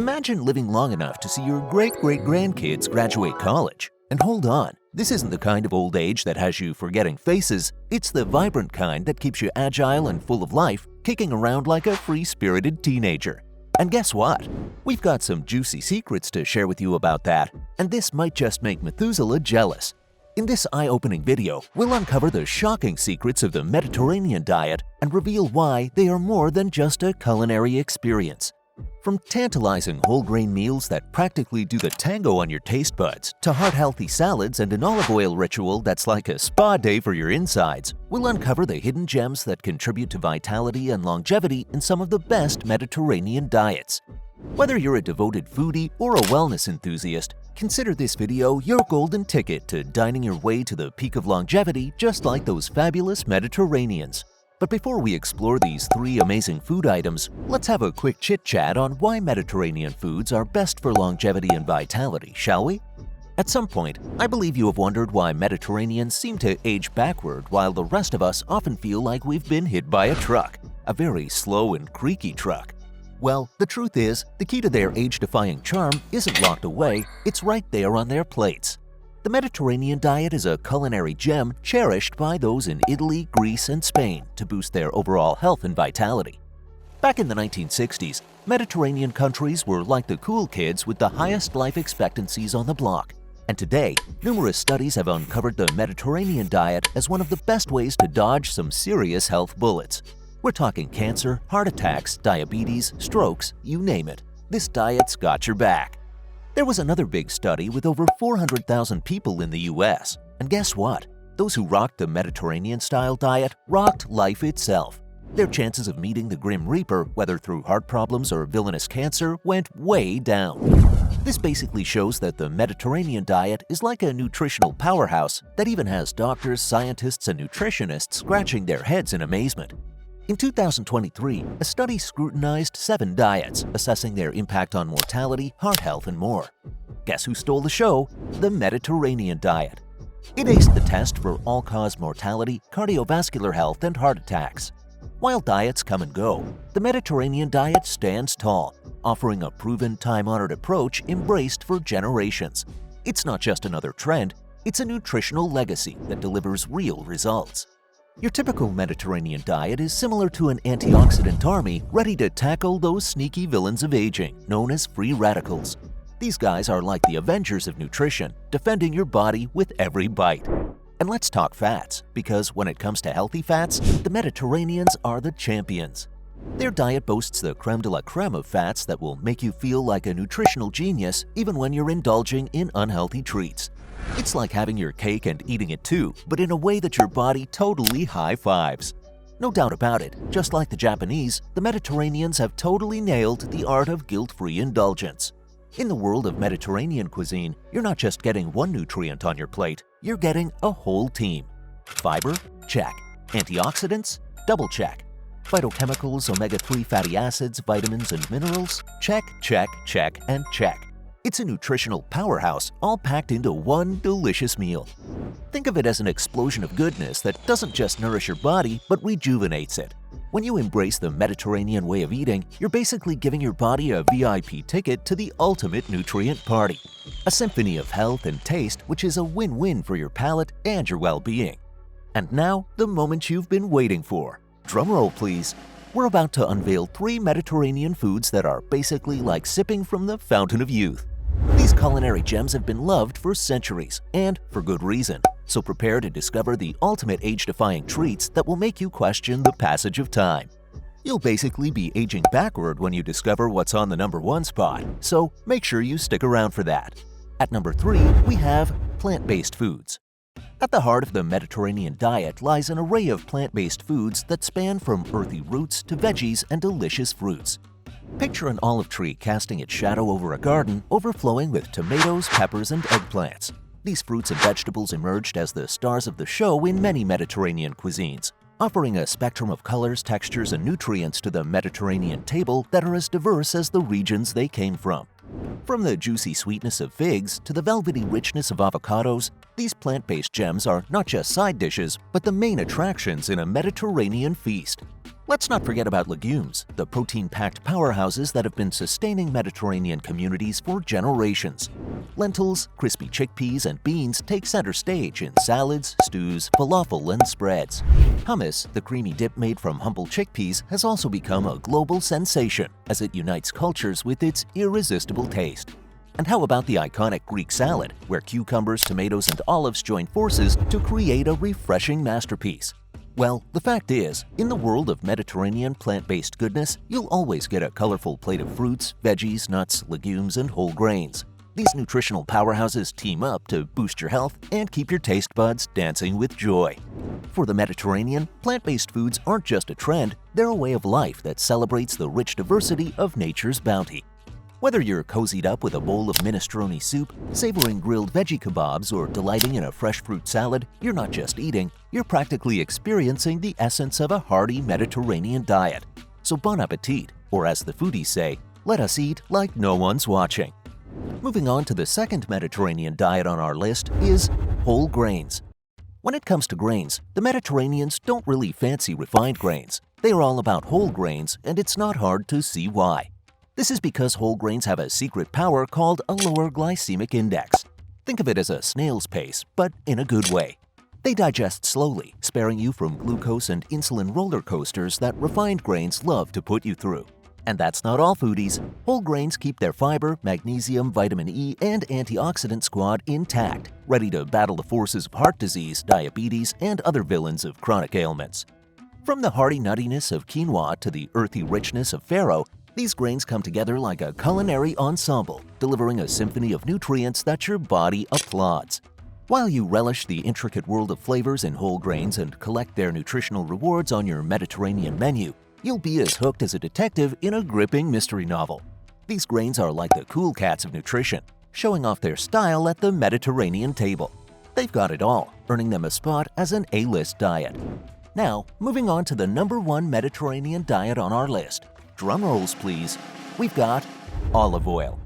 Imagine living long enough to see your great-great-grandkids graduate college. And hold on, this isn't the kind of old age that has you forgetting faces. It's the vibrant kind that keeps you agile and full of life, kicking around like a free-spirited teenager. And guess what? We've got some juicy secrets to share with you about that, and this might just make Methuselah jealous. In this eye-opening video, we'll uncover the shocking secrets of the Mediterranean diet and reveal why they are more than just a culinary experience. From tantalizing whole-grain meals that practically do the tango on your taste buds, to heart-healthy salads and an olive oil ritual that's like a spa day for your insides, we'll uncover the hidden gems that contribute to vitality and longevity in some of the best Mediterranean diets. Whether you're a devoted foodie or a wellness enthusiast, consider this video your golden ticket to dining your way to the peak of longevity just like those fabulous Mediterraneans. But before we explore these 3 amazing food items, let's have a quick chit-chat on why Mediterranean foods are best for longevity and vitality, shall we? At some point, I believe you have wondered why Mediterraneans seem to age backward while the rest of us often feel like we've been hit by a truck, a very slow and creaky truck. Well, the truth is, the key to their age-defying charm isn't locked away, it's right there on their plates. The Mediterranean diet is a culinary gem cherished by those in Italy, Greece, and Spain to boost their overall health and vitality. Back in the 1960s, Mediterranean countries were like the cool kids with the highest life expectancies on the block. And today, numerous studies have uncovered the Mediterranean diet as one of the best ways to dodge some serious health bullets. We're talking cancer, heart attacks, diabetes, strokes, you name it. This diet's got your back. There was another big study with over 400,000 people in the US. And guess what? Those who rocked the Mediterranean-style diet rocked life itself. Their chances of meeting the Grim Reaper, whether through heart problems or villainous cancer, went way down. This basically shows that the Mediterranean diet is like a nutritional powerhouse that even has doctors, scientists, and nutritionists scratching their heads in amazement. In 2023, a study scrutinized 7 diets, assessing their impact on mortality, heart health, and more. Guess who stole the show? The Mediterranean diet. It aced the test for all-cause mortality, cardiovascular health, and heart attacks. While diets come and go, the Mediterranean diet stands tall, offering a proven, time-honored approach embraced for generations. It's not just another trend, it's a nutritional legacy that delivers real results. Your typical Mediterranean diet is similar to an antioxidant army ready to tackle those sneaky villains of aging, known as free radicals. These guys are like the Avengers of nutrition, defending your body with every bite. And let's talk fats, because when it comes to healthy fats, the Mediterraneans are the champions. Their diet boasts the creme de la creme of fats that will make you feel like a nutritional genius even when you're indulging in unhealthy treats. It's like having your cake and eating it too, but in a way that your body totally high-fives. No doubt about it, just like the Japanese, the Mediterraneans have totally nailed the art of guilt-free indulgence. In the world of Mediterranean cuisine, you're not just getting one nutrient on your plate, you're getting a whole team. Fiber? Check. Antioxidants? Double check. Phytochemicals, omega-3 fatty acids, vitamins, and minerals? Check, check, check, and check. It's a nutritional powerhouse, all packed into one delicious meal. Think of it as an explosion of goodness that doesn't just nourish your body, but rejuvenates it. When you embrace the Mediterranean way of eating, you're basically giving your body a VIP ticket to the ultimate nutrient party. A symphony of health and taste which is a win-win for your palate and your well-being. And now, the moment you've been waiting for. Drumroll, please. We're about to unveil 3 Mediterranean foods that are basically like sipping from the fountain of youth. These culinary gems have been loved for centuries, and for good reason. So prepare to discover the ultimate age-defying treats that will make you question the passage of time. You'll basically be aging backward when you discover what's on the #1 spot, so make sure you stick around for that. At number 3, we have plant-based foods. At the heart of the Mediterranean diet lies an array of plant-based foods that span from earthy roots to veggies and delicious fruits. Picture an olive tree casting its shadow over a garden, overflowing with tomatoes, peppers, and eggplants. These fruits and vegetables emerged as the stars of the show in many Mediterranean cuisines, offering a spectrum of colors, textures, and nutrients to the Mediterranean table that are as diverse as the regions they came from. From the juicy sweetness of figs to the velvety richness of avocados, These plant-based gems are not just side dishes, but the main attractions in a Mediterranean feast. Let's not forget about legumes, the protein-packed powerhouses that have been sustaining Mediterranean communities for generations. Lentils, crispy chickpeas, and beans take center stage in salads, stews, falafel, and spreads. Hummus, the creamy dip made from humble chickpeas, has also become a global sensation as it unites cultures with its irresistible taste. And how about the iconic Greek salad, where cucumbers, tomatoes, and olives join forces to create a refreshing masterpiece? Well, the fact is, in the world of Mediterranean plant-based goodness, you'll always get a colorful plate of fruits, veggies, nuts, legumes, and whole grains. These nutritional powerhouses team up to boost your health and keep your taste buds dancing with joy. For the Mediterranean, plant-based foods aren't just a trend, they're a way of life that celebrates the rich diversity of nature's bounty. Whether you're cozied up with a bowl of minestrone soup, savoring grilled veggie kebabs, or delighting in a fresh fruit salad, you're not just eating, you're practically experiencing the essence of a hearty Mediterranean diet. So bon appetit, or as the foodies say, let us eat like no one's watching. Moving on to the second Mediterranean diet on our list is whole grains. When it comes to grains, the Mediterraneans don't really fancy refined grains. They are all about whole grains, and it's not hard to see why. This is because whole grains have a secret power called a lower glycemic index. Think of it as a snail's pace, but in a good way. They digest slowly, sparing you from glucose and insulin roller coasters that refined grains love to put you through. And that's not all, foodies. Whole grains keep their fiber, magnesium, vitamin E, and antioxidant squad intact, ready to battle the forces of heart disease, diabetes, and other villains of chronic ailments. From the hearty nuttiness of quinoa to the earthy richness of farro, these grains come together like a culinary ensemble, delivering a symphony of nutrients that your body applauds. While you relish the intricate world of flavors in whole grains and collect their nutritional rewards on your Mediterranean menu, you'll be as hooked as a detective in a gripping mystery novel. These grains are like the cool cats of nutrition, showing off their style at the Mediterranean table. They've got it all, earning them a spot as an A-list diet. Now, moving on to the #1 Mediterranean diet on our list. Drum rolls, please. We've got olive oil.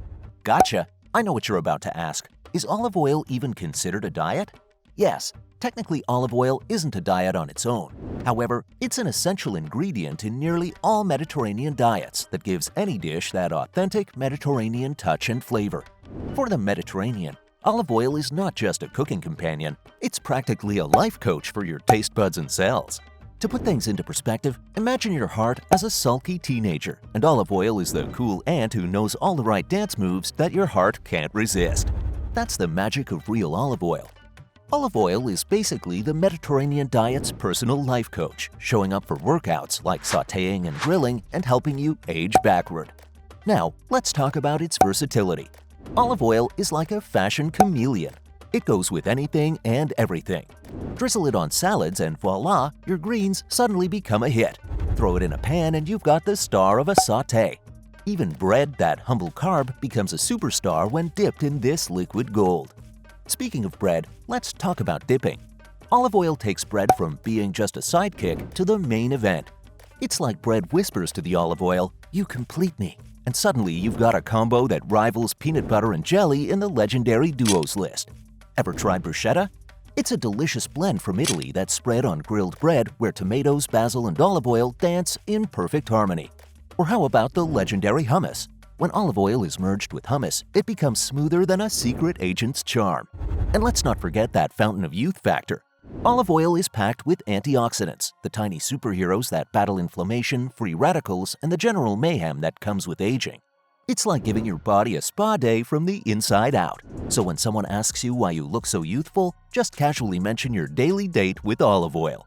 Gotcha! I know what you're about to ask. Is olive oil even considered a diet? Yes, technically olive oil isn't a diet on its own. However, it's an essential ingredient in nearly all Mediterranean diets that gives any dish that authentic Mediterranean touch and flavor. For the Mediterranean, olive oil is not just a cooking companion, it's practically a life coach for your taste buds and cells. To put things into perspective, imagine your heart as a sulky teenager, and olive oil is the cool aunt who knows all the right dance moves that your heart can't resist. That's the magic of real olive oil. Olive oil is basically the Mediterranean diet's personal life coach, showing up for workouts like sautéing and grilling and helping you age backward. Now, let's talk about its versatility. Olive oil is like a fashion chameleon. It goes with anything and everything. Drizzle it on salads and voila, your greens suddenly become a hit. Throw it in a pan and you've got the star of a sauté. Even bread, that humble carb, becomes a superstar when dipped in this liquid gold. Speaking of bread, let's talk about dipping. Olive oil takes bread from being just a sidekick to the main event. It's like bread whispers to the olive oil, "You complete me," and suddenly you've got a combo that rivals peanut butter and jelly in the legendary duos list. Ever tried bruschetta? It's a delicious blend from Italy that's spread on grilled bread where tomatoes, basil, and olive oil dance in perfect harmony. Or how about the legendary hummus? When olive oil is merged with hummus, it becomes smoother than a secret agent's charm. And let's not forget that fountain of youth factor. Olive oil is packed with antioxidants, the tiny superheroes that battle inflammation, free radicals, and the general mayhem that comes with aging. It's like giving your body a spa day from the inside out. So when someone asks you why you look so youthful, just casually mention your daily date with olive oil.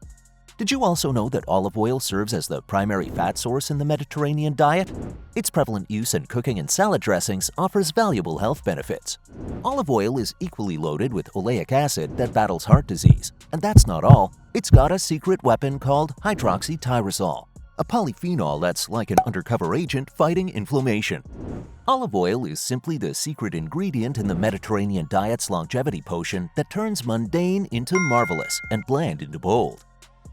Did you also know that olive oil serves as the primary fat source in the Mediterranean diet? Its prevalent use in cooking and salad dressings offers valuable health benefits. Olive oil is equally loaded with oleic acid that battles heart disease. And that's not all. It's got a secret weapon called hydroxytyrosol, a polyphenol that's like an undercover agent fighting inflammation. Olive oil is simply the secret ingredient in the Mediterranean diet's longevity potion that turns mundane into marvelous and bland into bold.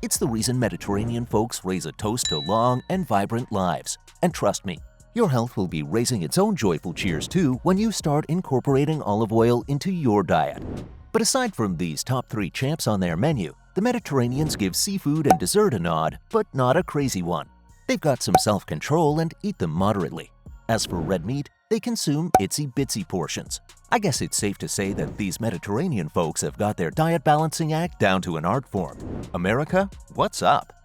It's the reason Mediterranean folks raise a toast to long and vibrant lives. And trust me, your health will be raising its own joyful cheers too when you start incorporating olive oil into your diet. But aside from these top 3 champs on their menu, the Mediterraneans give seafood and dessert a nod, but not a crazy one. They've got some self-control and eat them moderately. As for red meat, they consume itsy-bitsy portions. I guess it's safe to say that these Mediterranean folks have got their diet balancing act down to an art form. America, what's up?